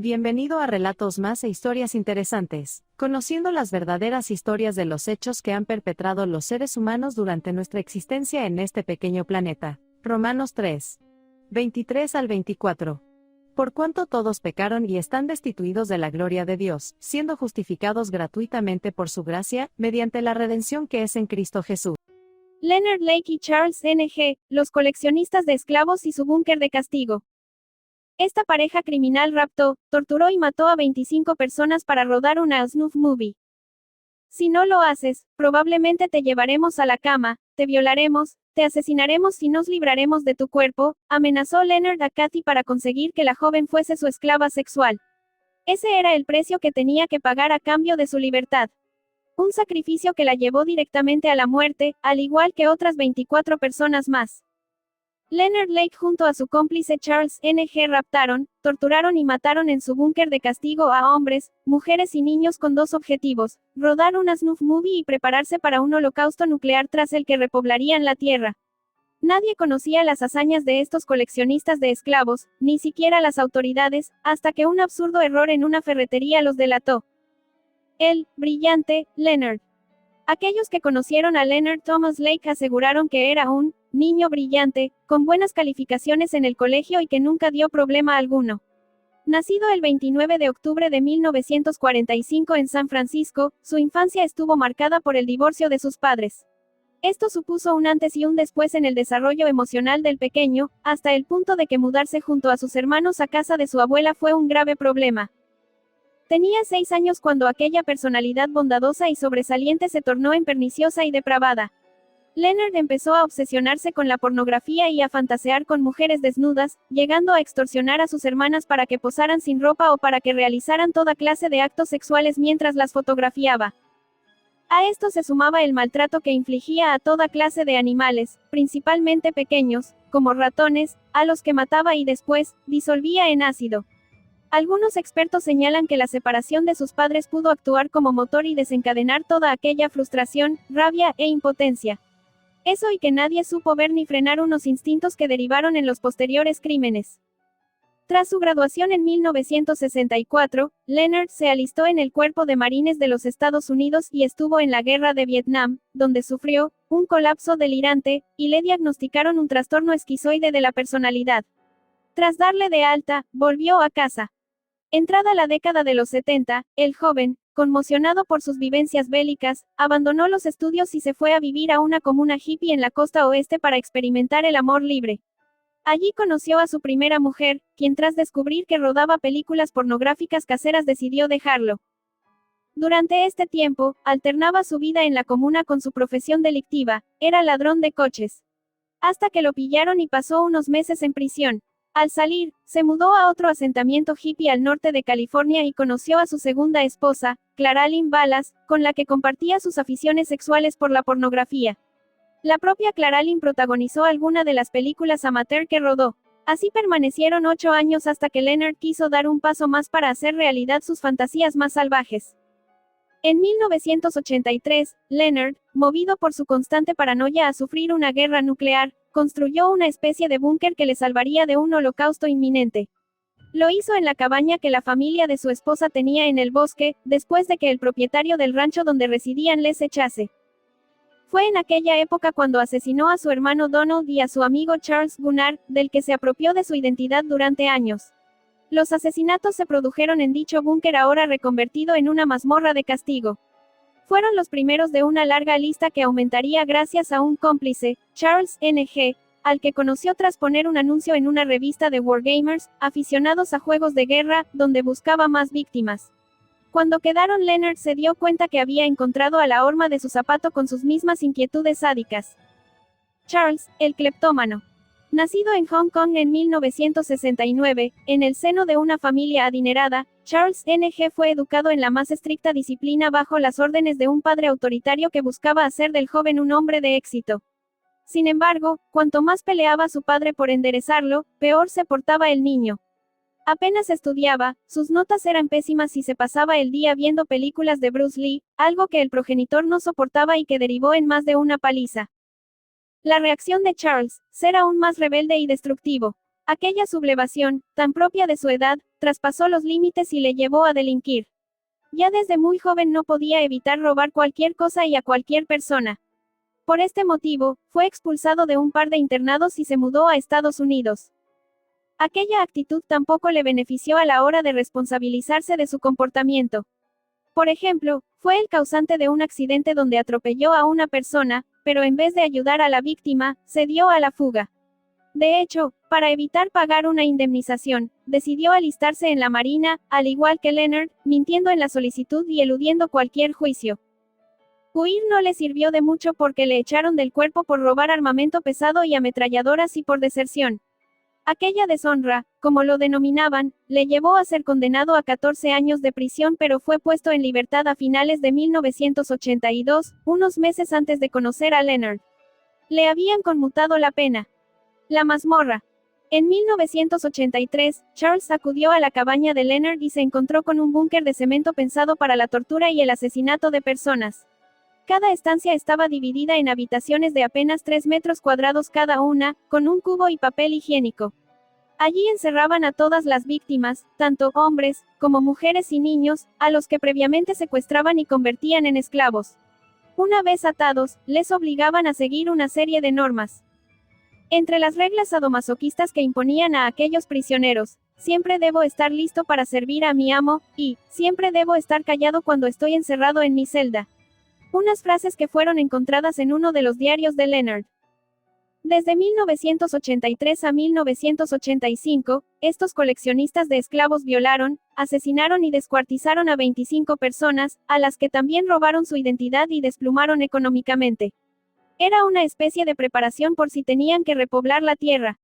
Bienvenido a Relatos Más e Historias Interesantes, conociendo las verdaderas historias de los hechos que han perpetrado los seres humanos durante nuestra existencia en este pequeño planeta. Romanos 3. 23 al 24. Por cuanto todos pecaron y están destituidos de la gloria de Dios, siendo justificados gratuitamente por su gracia, mediante la redención que es en Cristo Jesús. Leonard Lake y Charles N.G., los coleccionistas de esclavos y su búnker de castigo. Esta pareja criminal raptó, torturó y mató a 25 personas para rodar una snuff movie. Si no lo haces, probablemente te llevaremos a la cama, te violaremos, te asesinaremos y nos libraremos de tu cuerpo, amenazó Leonard a Kathy para conseguir que la joven fuese su esclava sexual. Ese era el precio que tenía que pagar a cambio de su libertad. Un sacrificio que la llevó directamente a la muerte, al igual que otras 24 personas más. Leonard Lake junto a su cómplice Charles N.G. raptaron, torturaron y mataron en su búnker de castigo a hombres, mujeres y niños con dos objetivos: rodar una snuff movie y prepararse para un holocausto nuclear tras el que repoblarían la Tierra. Nadie conocía las hazañas de estos coleccionistas de esclavos, ni siquiera las autoridades, hasta que un absurdo error en una ferretería los delató. El brillante Leonard. Aquellos que conocieron a Leonard Thomas Lake aseguraron que era un niño brillante, con buenas calificaciones en el colegio y que nunca dio problema alguno. Nacido el 29 de octubre de 1945 en San Francisco, su infancia estuvo marcada por el divorcio de sus padres. Esto supuso un antes y un después en el desarrollo emocional del pequeño, hasta el punto de que mudarse junto a sus hermanos a casa de su abuela fue un grave problema. Tenía 6 años cuando aquella personalidad bondadosa y sobresaliente se tornó en perniciosa y depravada. Leonard empezó a obsesionarse con la pornografía y a fantasear con mujeres desnudas, llegando a extorsionar a sus hermanas para que posaran sin ropa o para que realizaran toda clase de actos sexuales mientras las fotografiaba. A esto se sumaba el maltrato que infligía a toda clase de animales, principalmente pequeños, como ratones, a los que mataba y después disolvía en ácido. Algunos expertos señalan que la separación de sus padres pudo actuar como motor y desencadenar toda aquella frustración, rabia e impotencia. Eso y que nadie supo ver ni frenar unos instintos que derivaron en los posteriores crímenes. Tras su graduación en 1964, Leonard se alistó en el Cuerpo de Marines de los Estados Unidos y estuvo en la Guerra de Vietnam, donde sufrió un colapso delirante, y le diagnosticaron un trastorno esquizoide de la personalidad. Tras darle de alta, volvió a casa. Entrada la década de los 70, el joven, conmocionado por sus vivencias bélicas, abandonó los estudios y se fue a vivir a una comuna hippie en la costa oeste para experimentar el amor libre. Allí conoció a su primera mujer, quien tras descubrir que rodaba películas pornográficas caseras decidió dejarlo. Durante este tiempo, alternaba su vida en la comuna con su profesión delictiva, era ladrón de coches. Hasta que lo pillaron y pasó unos meses en prisión. Al salir, se mudó a otro asentamiento hippie al norte de California y conoció a su segunda esposa, Claralyn Balas, con la que compartía sus aficiones sexuales por la pornografía. La propia Claralyn protagonizó alguna de las películas amateur que rodó. Así permanecieron 8 años hasta que Leonard quiso dar un paso más para hacer realidad sus fantasías más salvajes. En 1983, Leonard, movido por su constante paranoia a sufrir una guerra nuclear, construyó una especie de búnker que le salvaría de un holocausto inminente. Lo hizo en la cabaña que la familia de su esposa tenía en el bosque, después de que el propietario del rancho donde residían les echase. Fue en aquella época cuando asesinó a su hermano Donald y a su amigo Charles Gunnar, del que se apropió de su identidad durante años. Los asesinatos se produjeron en dicho búnker ahora reconvertido en una mazmorra de castigo. Fueron los primeros de una larga lista que aumentaría gracias a un cómplice, Charles N.G., al que conoció tras poner un anuncio en una revista de wargamers, aficionados a juegos de guerra, donde buscaba más víctimas. Cuando quedaron, Leonard se dio cuenta que había encontrado a la horma de su zapato con sus mismas inquietudes sádicas. Charles, el cleptómano. Nacido en Hong Kong en 1969, en el seno de una familia adinerada, Charles N.G. fue educado en la más estricta disciplina bajo las órdenes de un padre autoritario que buscaba hacer del joven un hombre de éxito. Sin embargo, cuanto más peleaba su padre por enderezarlo, peor se portaba el niño. Apenas estudiaba, sus notas eran pésimas y se pasaba el día viendo películas de Bruce Lee, algo que el progenitor no soportaba y que derivó en más de una paliza. La reacción de Charles, ser aún más rebelde y destructivo. Aquella sublevación, tan propia de su edad, traspasó los límites y le llevó a delinquir. Ya desde muy joven no podía evitar robar cualquier cosa y a cualquier persona. Por este motivo, fue expulsado de un par de internados y se mudó a Estados Unidos. Aquella actitud tampoco le benefició a la hora de responsabilizarse de su comportamiento. Por ejemplo, fue el causante de un accidente donde atropelló a una persona, pero en vez de ayudar a la víctima, se dio a la fuga. De hecho, para evitar pagar una indemnización, decidió alistarse en la Marina, al igual que Leonard, mintiendo en la solicitud y eludiendo cualquier juicio. Huir no le sirvió de mucho porque le echaron del cuerpo por robar armamento pesado y ametralladoras y por deserción. Aquella deshonra, como lo denominaban, le llevó a ser condenado a 14 años de prisión, pero fue puesto en libertad a finales de 1982, unos meses antes de conocer a Leonard. Le habían conmutado la pena. La mazmorra. En 1983, Charles acudió a la cabaña de Leonard y se encontró con un búnker de cemento pensado para la tortura y el asesinato de personas. Cada estancia estaba dividida en habitaciones de apenas 3 metros cuadrados cada una, con un cubo y papel higiénico. Allí encerraban a todas las víctimas, tanto hombres, como mujeres y niños, a los que previamente secuestraban y convertían en esclavos. Una vez atados, les obligaban a seguir una serie de normas. Entre las reglas sadomasoquistas que imponían a aquellos prisioneros, siempre debo estar listo para servir a mi amo, y, siempre debo estar callado cuando estoy encerrado en mi celda. Unas frases que fueron encontradas en uno de los diarios de Leonard. Desde 1983 a 1985, estos coleccionistas de esclavos violaron, asesinaron y descuartizaron a 25 personas, a las que también robaron su identidad y desplumaron económicamente. Era una especie de preparación por si tenían que repoblar la tierra.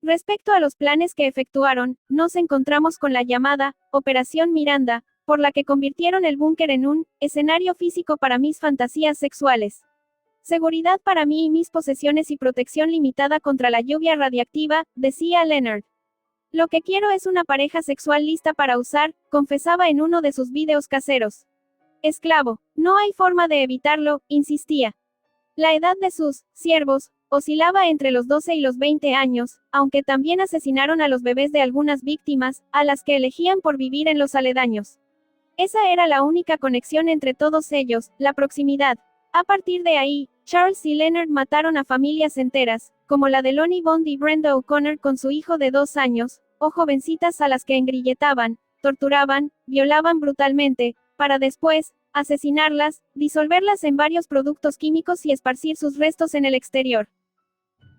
Respecto a los planes que efectuaron, nos encontramos con la llamada Operación Miranda, por la que convirtieron el búnker en un escenario físico para mis fantasías sexuales. Seguridad para mí y mis posesiones y protección limitada contra la lluvia radiactiva, decía Leonard. Lo que quiero es una pareja sexual lista para usar, confesaba en uno de sus vídeos caseros. Esclavo, no hay forma de evitarlo, insistía. La edad de sus siervos oscilaba entre los 12 y los 20 años, aunque también asesinaron a los bebés de algunas víctimas, a las que elegían por vivir en los aledaños. Esa era la única conexión entre todos ellos, la proximidad. A partir de ahí, Charles y Leonard mataron a familias enteras, como la de Lonnie Bond y Brenda O'Connor con su hijo de 2 años, o jovencitas a las que engrilletaban, torturaban, violaban brutalmente, para después asesinarlas, disolverlas en varios productos químicos y esparcir sus restos en el exterior.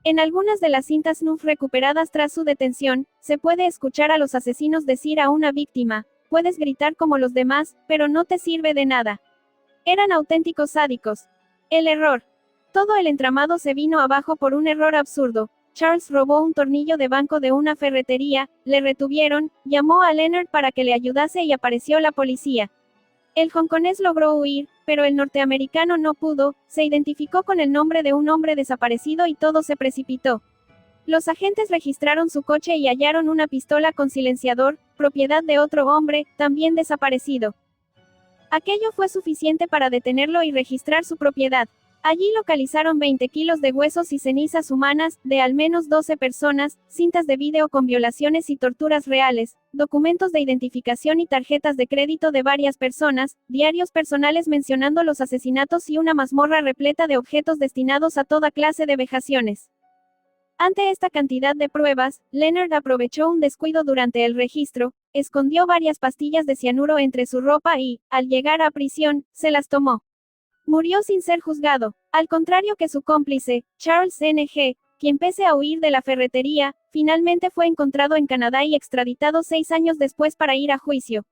En algunas de las cintas snuff recuperadas tras su detención, se puede escuchar a los asesinos decir a una víctima, puedes gritar como los demás, pero no te sirve de nada. Eran auténticos sádicos. El error. Todo el entramado se vino abajo por un error absurdo. Charles robó un tornillo de banco de una ferretería, le retuvieron, llamó a Leonard para que le ayudase y apareció la policía. El hongkonés logró huir, pero el norteamericano no pudo, se identificó con el nombre de un hombre desaparecido y todo se precipitó. Los agentes registraron su coche y hallaron una pistola con silenciador, propiedad de otro hombre, también desaparecido. Aquello fue suficiente para detenerlo y registrar su propiedad. Allí localizaron 20 kilos de huesos y cenizas humanas, de al menos 12 personas, cintas de vídeo con violaciones y torturas reales, documentos de identificación y tarjetas de crédito de varias personas, diarios personales mencionando los asesinatos y una mazmorra repleta de objetos destinados a toda clase de vejaciones. Ante esta cantidad de pruebas, Leonard aprovechó un descuido durante el registro, escondió varias pastillas de cianuro entre su ropa y, al llegar a prisión, se las tomó. Murió sin ser juzgado, al contrario que su cómplice, Charles Ng, quien pese a huir de la ferretería, finalmente fue encontrado en Canadá y extraditado 6 años después para ir a juicio.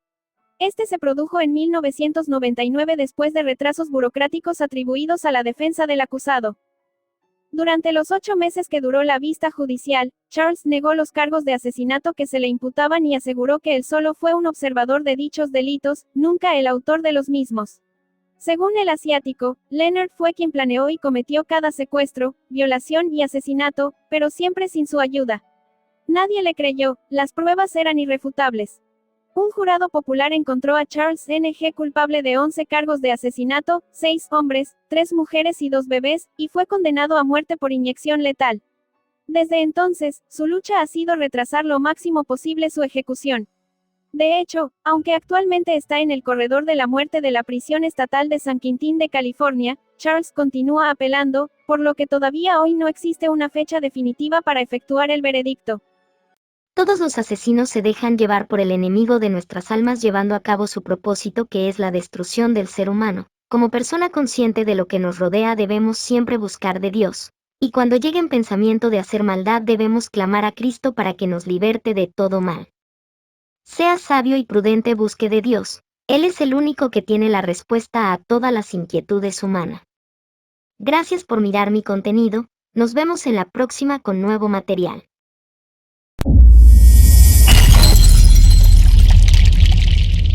Este se produjo en 1999 después de retrasos burocráticos atribuidos a la defensa del acusado. Durante los 8 meses que duró la vista judicial, Charles negó los cargos de asesinato que se le imputaban y aseguró que él solo fue un observador de dichos delitos, nunca el autor de los mismos. Según el asiático, Leonard fue quien planeó y cometió cada secuestro, violación y asesinato, pero siempre sin su ayuda. Nadie le creyó, las pruebas eran irrefutables. Un jurado popular encontró a Charles Ng culpable de 11 cargos de asesinato, 6 hombres, 3 mujeres y 2 bebés, y fue condenado a muerte por inyección letal. Desde entonces, su lucha ha sido retrasar lo máximo posible su ejecución. De hecho, aunque actualmente está en el corredor de la muerte de la prisión estatal de San Quintín de California, Charles continúa apelando, por lo que todavía hoy no existe una fecha definitiva para efectuar el veredicto. Todos los asesinos se dejan llevar por el enemigo de nuestras almas llevando a cabo su propósito, que es la destrucción del ser humano. Como persona consciente de lo que nos rodea debemos siempre buscar de Dios. Y cuando llegue en pensamiento de hacer maldad debemos clamar a Cristo para que nos liberte de todo mal. Sea sabio y prudente, busque de Dios. Él es el único que tiene la respuesta a todas las inquietudes humanas. Gracias por mirar mi contenido, nos vemos en la próxima con nuevo material.